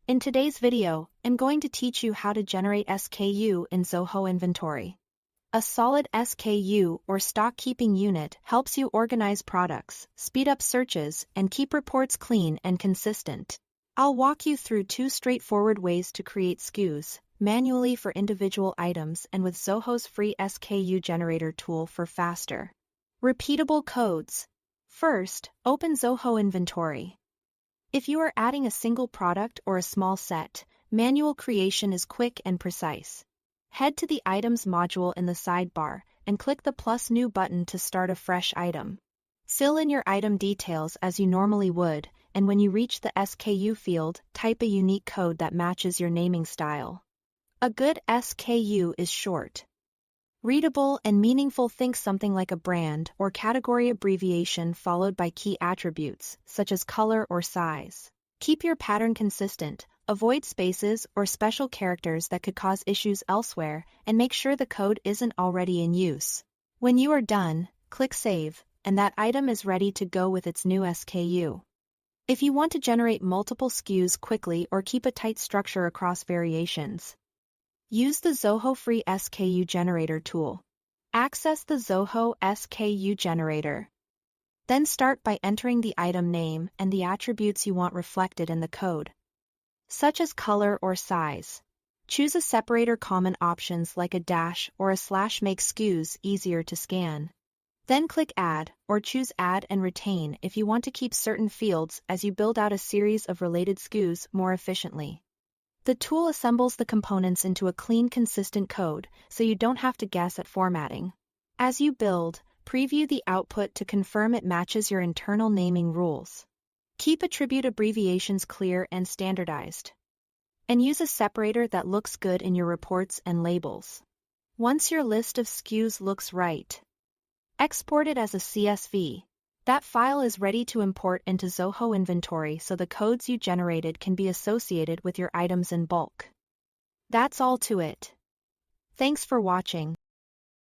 In today's video, I'm going to teach you how to generate SKU in Zoho Inventory. A solid SKU or stock keeping unit helps you organize products, speed up searches, and keep reports clean and consistent. I'll walk you through two straightforward ways to create SKUs, manually for individual items and with Zoho's free SKU generator tool for faster, repeatable codes. First, open Zoho Inventory. If you are adding a single product or a small set, manual creation is quick and precise. Head to the Items module in the sidebar and click the plus new button to start a fresh item. Fill in your item details as you normally would, and when you reach the SKU field, type a unique code that matches your naming style. A good SKU is short, readable, and meaningful. Think something like a brand or category abbreviation followed by key attributes, such as color or size. Keep your pattern consistent, avoid spaces or special characters that could cause issues elsewhere, and make sure the code isn't already in use. When you are done, click Save, and that item is ready to go with its new SKU. If you want to generate multiple SKUs quickly or keep a tight structure across variations, use the Zoho free SKU generator tool. Access the Zoho SKU generator. Then start by entering the item name and the attributes you want reflected in the code, such as color or size. Choose a separator. Common options like a dash or a slash make SKUs easier to scan. Then click Add, or choose Add and Retain if you want to keep certain fields as you build out a series of related SKUs more efficiently. The tool assembles the components into a clean, consistent code, so you don't have to guess at formatting. As you build, preview the output to confirm it matches your internal naming rules. Keep attribute abbreviations clear and standardized. And use a separator that looks good in your reports and labels. Once your list of SKUs looks right, export it as a CSV. That file is ready to import into Zoho Inventory so the codes you generated can be associated with your items in bulk. That's all to it. Thanks for watching.